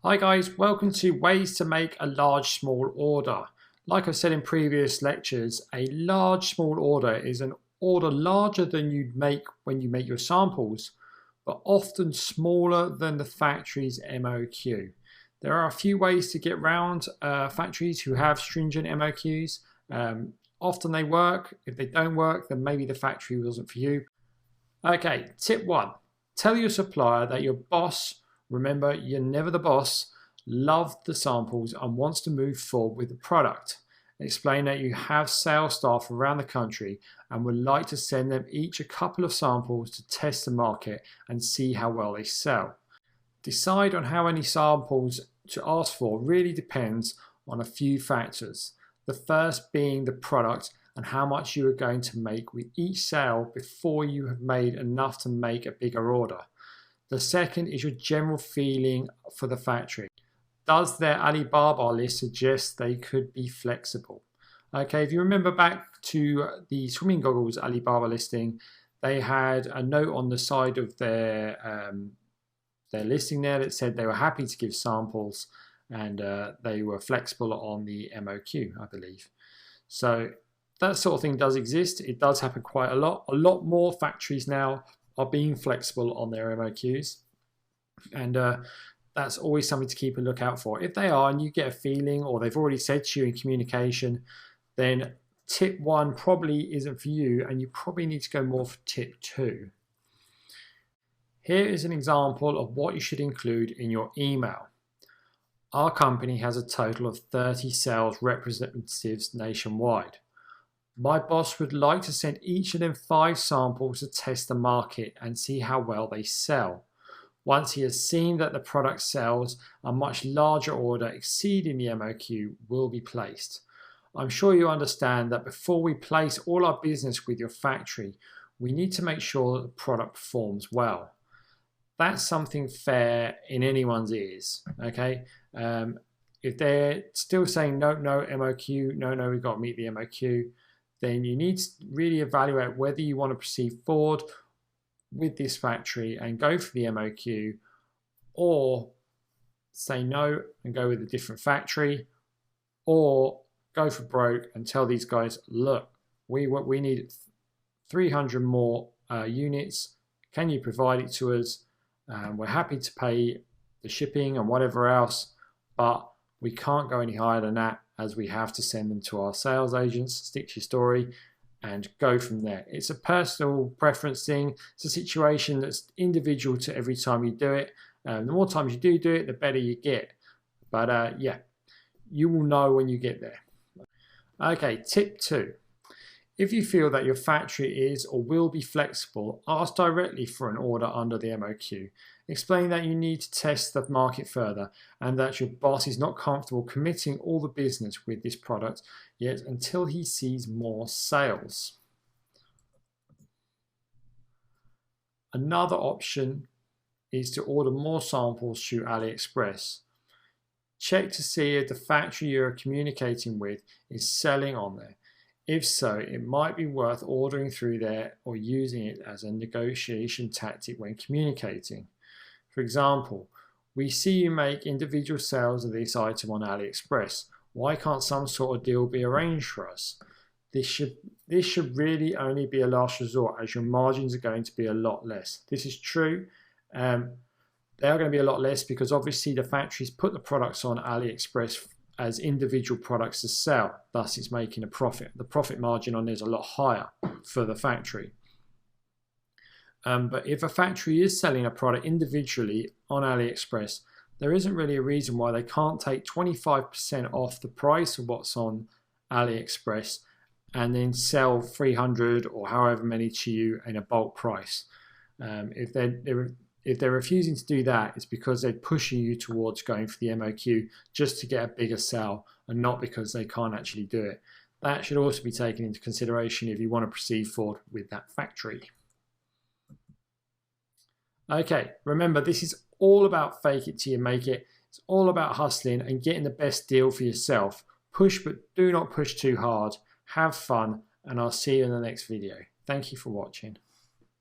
Hi guys, welcome to ways to make a large small order. Like I've said in previous lectures, a large small order is an order larger than you'd make when you make your samples, but often smaller than the factory's MOQ. There are a few ways to get around factories who have stringent MOQs. Often they work. If they don't work, then maybe the factory wasn't for you. Okay, tip 1. Tell your supplier that your boss, remember, you're never the boss, loved the samples and wants to move forward with the product. Explain that you have sales staff around the country and would like to send them each a couple of samples to test the market and see how well they sell. Decide on how many samples to ask for really depends on a few factors. The first being the product and how much you are going to make with each sale before you have made enough to make a bigger order. The second is your general feeling for the factory. Does their Alibaba list suggest they could be flexible? Okay, if you remember back to the swimming goggles Alibaba listing, they had a note on the side of their listing there that said they were happy to give samples and they were flexible on the MOQ, I believe. So that sort of thing does exist. It does happen quite a lot. A lot more factories now are being flexible on their MOQs, and that's always something to keep a lookout for. If they are and you get a feeling, or they've already said to you in communication, then tip 1 probably isn't for you and you probably need to go more for tip 2. Here is an example of what you should include in your email. Our company has a total of 30 sales representatives nationwide. My boss would like to send each of them 5 samples to test the market and see how well they sell. Once he has seen that the product sells, a much larger order exceeding the MOQ will be placed. I'm sure you understand that before we place all our business with your factory, we need to make sure that the product performs well. That's something fair in anyone's ears, okay? If they're still saying no MOQ, no, we've got to meet the MOQ, then you need to really evaluate whether you want to proceed forward with this factory and go for the MOQ, or say no and go with a different factory, or go for broke and tell these guys, look, we need 300 more units. Can you provide it to us? We're happy to pay the shipping and whatever else, but we can't go any higher than that, as we have to send them to our sales agents. Stick to your story and go from there. It's a personal preference thing. It's a situation that's individual to every time you do it. The more times you do it, the better you get. But yeah, you will know when you get there. Okay, tip 2. If you feel that your factory is or will be flexible, ask directly for an order under the MOQ. Explain that you need to test the market further and that your boss is not comfortable committing all the business with this product yet until he sees more sales. Another option is to order more samples through AliExpress. Check to see if the factory you are communicating with is selling on there. If so, it might be worth ordering through there or using it as a negotiation tactic when communicating. For example, we see you make individual sales of this item on AliExpress. Why can't some sort of deal be arranged for us? This should really only be a last resort, as your margins are going to be a lot less. This is true. They are going to be a lot less because obviously the factories put the products on AliExpress as individual products to sell, thus it's making a profit. The profit margin on it is a lot higher for the factory. But if a factory is selling a product individually on AliExpress, there isn't really a reason why they can't take 25% off the price of what's on AliExpress and then sell 300 or however many to you in a bulk price. If they're refusing to do that, it's because they're pushing you towards going for the MOQ just to get a bigger sale and not because they can't actually do it. That should also be taken into consideration if you want to proceed forward with that factory. Okay, remember, this is all about fake it till you make it. It's all about hustling and getting the best deal for yourself. Push, but do not push too hard. Have fun, and I'll see you in the next video. Thank you for watching.